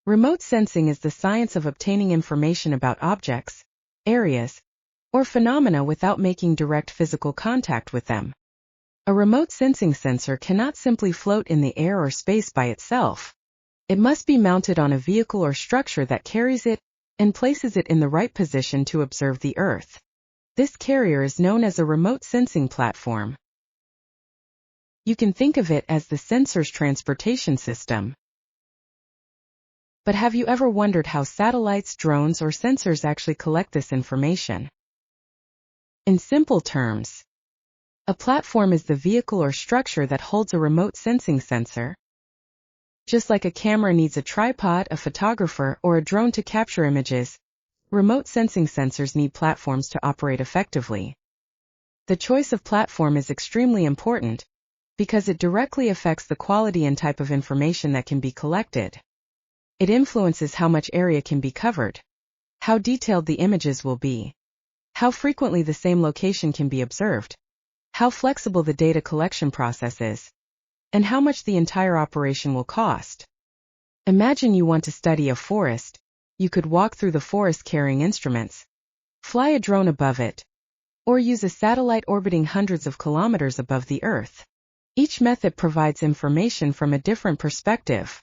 Remote sensing is the science of obtaining information about objects, areas, or phenomena without making direct physical contact with them. A remote sensing sensor cannot simply float in the air or space by itself. It must be mounted on a vehicle or structure that carries it and places it in the right position to observe the Earth. This carrier is known as a remote sensing platform. You can think of it as the sensor's transportation system. But have you ever wondered how satellites, drones, or sensors actually collect this information? In simple terms, a platform is the vehicle or structure that holds a remote sensing sensor. Just like a camera needs a tripod, a photographer, or a drone to capture images, remote sensing sensors need platforms to operate effectively. The choice of platform is extremely important because it directly affects the quality and type of information that can be collected. It influences how much area can be covered, how detailed the images will be, how frequently the same location can be observed, how flexible the data collection process is, and how much the entire operation will cost. Imagine you want to study a forest. You could walk through the forest carrying instruments, fly a drone above it, or use a satellite orbiting hundreds of kilometers above the Earth. Each method provides information from a different perspective.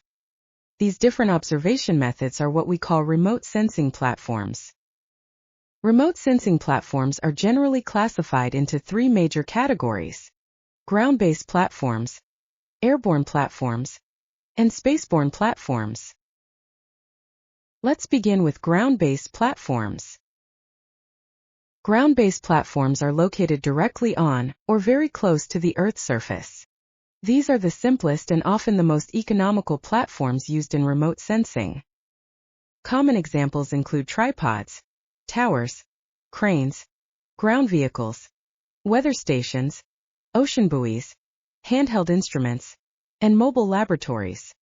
These different observation methods are what we call remote sensing platforms. Remote sensing platforms are generally classified into three major categories: ground-based platforms, airborne platforms, and spaceborne platforms. Let's begin with ground-based platforms. Ground-based platforms are located directly on, or very close to the Earth's surface. These are the simplest and often the most economical platforms used in remote sensing. Common examples include tripods, towers, cranes, ground vehicles, weather stations, ocean buoys, handheld instruments, and mobile laboratories.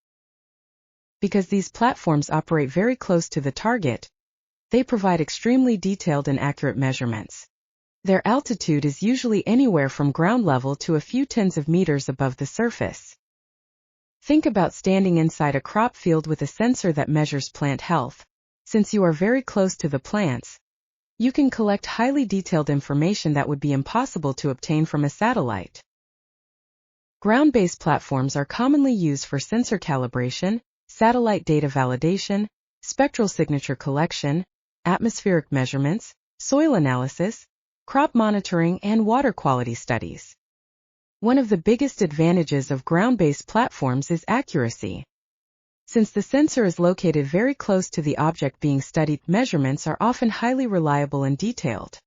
Because these platforms operate very close to the target, they provide extremely detailed and accurate measurements. Their altitude is usually anywhere from ground level to a few tens of meters above the surface. Think about standing inside a crop field with a sensor that measures plant health. Since you are very close to the plants, you can collect highly detailed information that would be impossible to obtain from a satellite. Ground-based platforms are commonly used for sensor calibration, satellite data validation, spectral signature collection, atmospheric measurements, soil analysis, crop monitoring, and water quality studies. One of the biggest advantages of ground-based platforms is accuracy. Since the sensor is located very close to the object being studied, measurements are often highly reliable and detailed.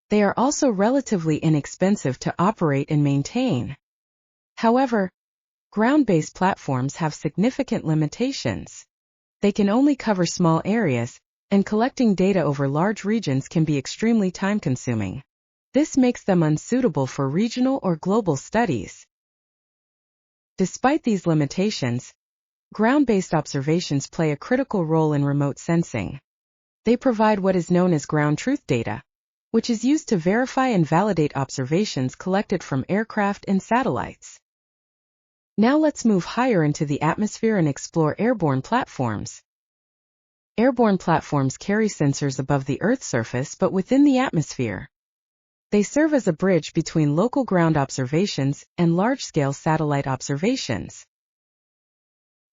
They are also relatively inexpensive to operate and maintain. However, ground-based platforms have significant limitations. They can only cover small areas, and collecting data over large regions can be extremely time-consuming. This makes them unsuitable for regional or global studies. Despite these limitations, ground-based observations play a critical role in remote sensing. They provide what is known as ground truth data, which is used to verify and validate observations collected from aircraft and satellites. Now let's move higher into the atmosphere and explore airborne platforms. Airborne platforms carry sensors above the Earth's surface but within the atmosphere. They serve as a bridge between local ground observations and large-scale satellite observations.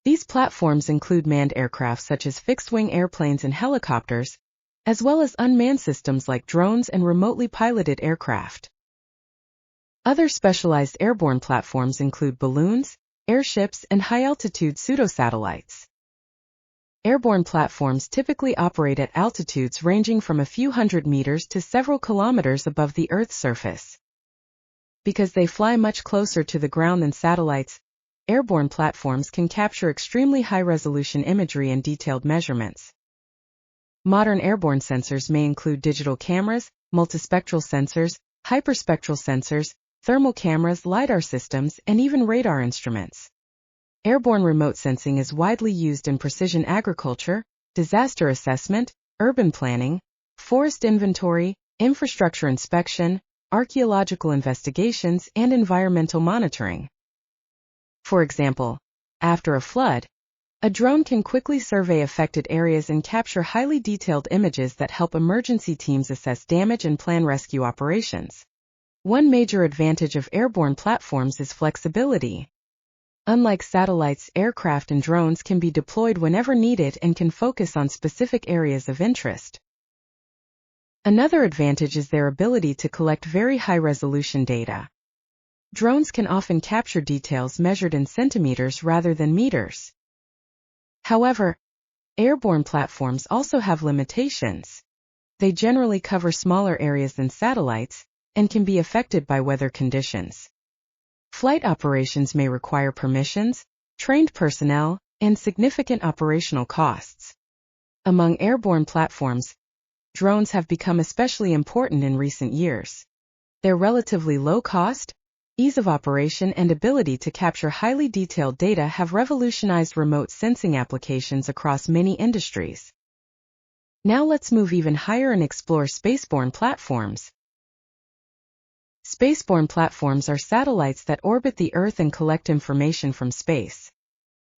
These platforms include manned aircraft such as fixed-wing airplanes and helicopters, as well as unmanned systems like drones and remotely piloted aircraft. Other specialized airborne platforms include balloons, airships, and high-altitude pseudosatellites. Airborne platforms typically operate at altitudes ranging from a few hundred meters to several kilometers above the Earth's surface. Because they fly much closer to the ground than satellites, airborne platforms can capture extremely high-resolution imagery and detailed measurements. Modern airborne sensors may include digital cameras, multispectral sensors, hyperspectral sensors, thermal cameras, LiDAR systems, and even radar instruments. Airborne remote sensing is widely used in precision agriculture, disaster assessment, urban planning, forest inventory, infrastructure inspection, archaeological investigations, and environmental monitoring. For example, after a flood, A drone can quickly survey affected areas and capture highly detailed images that help emergency teams assess damage and plan rescue operations. One major advantage of airborne platforms is flexibility. Unlike satellites, aircraft and drones can be deployed whenever needed and can focus on specific areas of interest. Another advantage is their ability to collect very high-resolution data. Drones can often capture details measured in centimeters rather than meters. However, airborne platforms also have limitations. They generally cover smaller areas than satellites and can be affected by weather conditions. Flight operations may require permissions, trained personnel, and significant operational costs. Among airborne platforms, drones have become especially important in recent years. Their relatively low cost, ease of operation, and ability to capture highly detailed data have revolutionized remote sensing applications across many industries. Now let's move even higher and explore spaceborne platforms. Spaceborne platforms are satellites that orbit the Earth and collect information from space.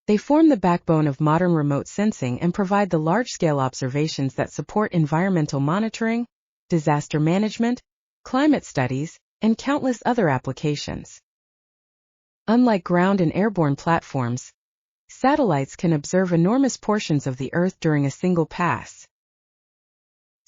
They form the backbone of modern remote sensing and provide the large-scale observations that support environmental monitoring, disaster management, climate studies, and countless other applications. Unlike ground and airborne platforms, satellites can observe enormous portions of the Earth during a single pass.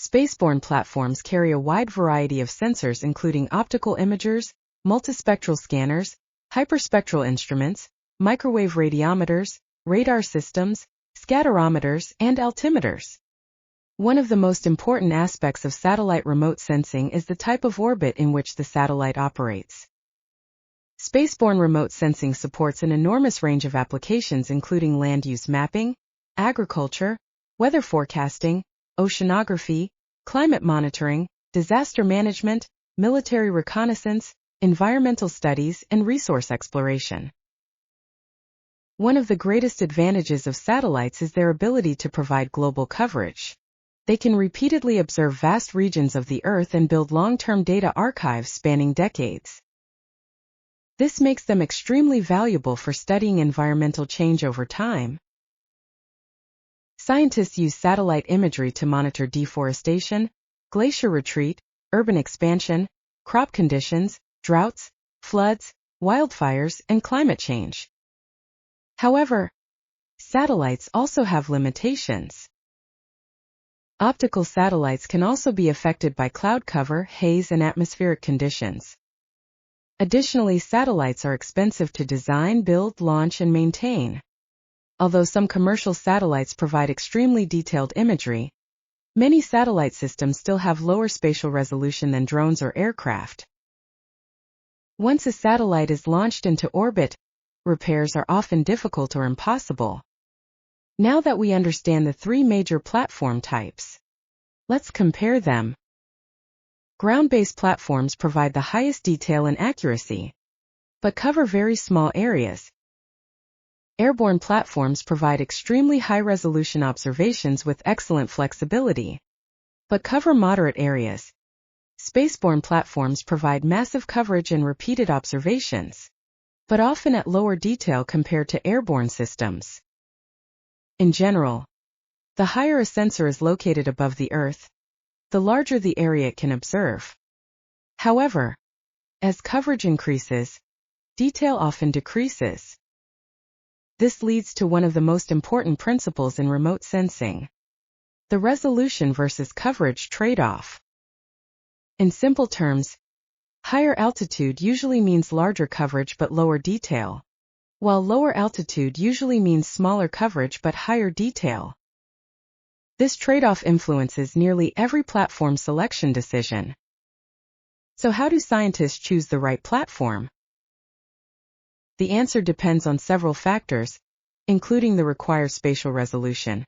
Spaceborne platforms carry a wide variety of sensors including optical imagers, multispectral scanners, hyperspectral instruments, microwave radiometers, radar systems, scatterometers, and altimeters. One of the most important aspects of satellite remote sensing is the type of orbit in which the satellite operates. Spaceborne remote sensing supports an enormous range of applications including land use mapping, agriculture, weather forecasting, oceanography, climate monitoring, disaster management, military reconnaissance, environmental studies, and resource exploration. One of the greatest advantages of satellites is their ability to provide global coverage. They can repeatedly observe vast regions of the Earth and build long-term data archives spanning decades. This makes them extremely valuable for studying environmental change over time. Scientists use satellite imagery to monitor deforestation, glacier retreat, urban expansion, crop conditions, droughts, floods, wildfires, and climate change. However, satellites also have limitations. Optical satellites can also be affected by cloud cover, haze, and atmospheric conditions. Additionally, satellites are expensive to design, build, launch, and maintain. Although some commercial satellites provide extremely detailed imagery, many satellite systems still have lower spatial resolution than drones or aircraft. Once a satellite is launched into orbit, repairs are often difficult or impossible. Now that we understand the three major platform types, let's compare them. Ground-based platforms provide the highest detail and accuracy, but cover very small areas. Airborne platforms provide extremely high-resolution observations with excellent flexibility, but cover moderate areas. Spaceborne platforms provide massive coverage and repeated observations, but often at lower detail compared to airborne systems. In general, the higher a sensor is located above the Earth, the larger the area it can observe. However, as coverage increases, detail often decreases. This leads to one of the most important principles in remote sensing: the resolution versus coverage trade-off. In simple terms, higher altitude usually means larger coverage but lower detail, while lower altitude usually means smaller coverage but higher detail. This trade-off influences nearly every platform selection decision. So how do scientists choose the right platform? The answer depends on several factors, including the required spatial resolution,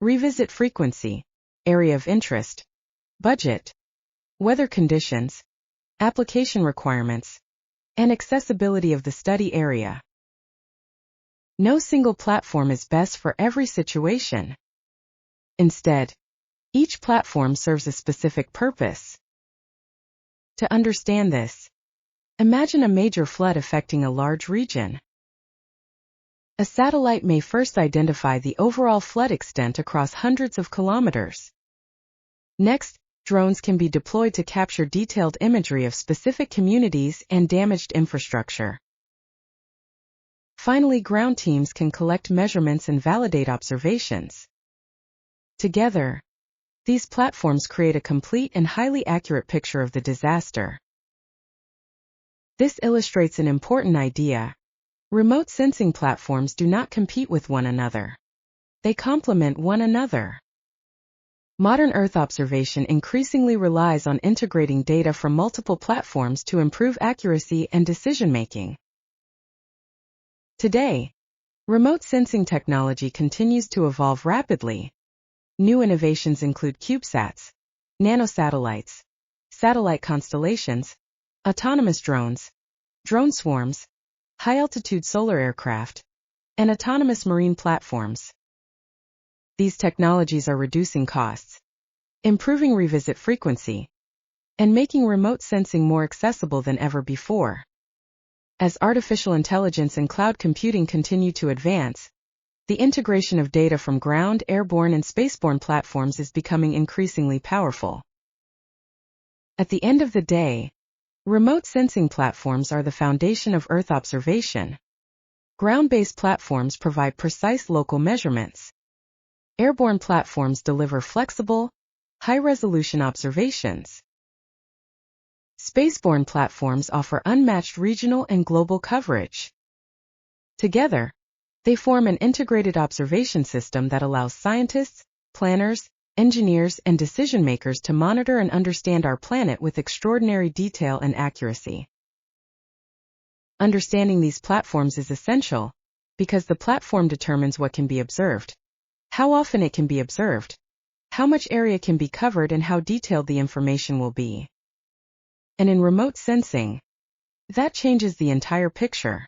revisit frequency, area of interest, budget, weather conditions, application requirements, and accessibility of the study area. No single platform is best for every situation. Instead, each platform serves a specific purpose. To understand this, imagine a major flood affecting a large region. A satellite may first identify the overall flood extent across hundreds of kilometers. Next, drones can be deployed to capture detailed imagery of specific communities and damaged infrastructure. Finally, ground teams can collect measurements and validate observations. Together, these platforms create a complete and highly accurate picture of the disaster. This illustrates an important idea. Remote sensing platforms do not compete with one another. They complement one another. Modern Earth observation increasingly relies on integrating data from multiple platforms to improve accuracy and decision-making. Today, remote sensing technology continues to evolve rapidly. New innovations include CubeSats, nanosatellites, satellite constellations, autonomous drones, drone swarms, high-altitude solar aircraft, and autonomous marine platforms. These technologies are reducing costs, improving revisit frequency, and making remote sensing more accessible than ever before. As artificial intelligence and cloud computing continue to advance, the integration of data from ground, airborne, and spaceborne platforms is becoming increasingly powerful. At the end of the day, remote sensing platforms are the foundation of Earth observation. Ground-based platforms provide precise local measurements. Airborne platforms deliver flexible, high-resolution observations. Spaceborne platforms offer unmatched regional and global coverage. Together, they form an integrated observation system that allows scientists, planners, engineers, and decision-makers to monitor and understand our planet with extraordinary detail and accuracy. Understanding these platforms is essential, because the platform determines what can be observed, how often it can be observed, how much area can be covered, and how detailed the information will be. And in remote sensing, that changes the entire picture.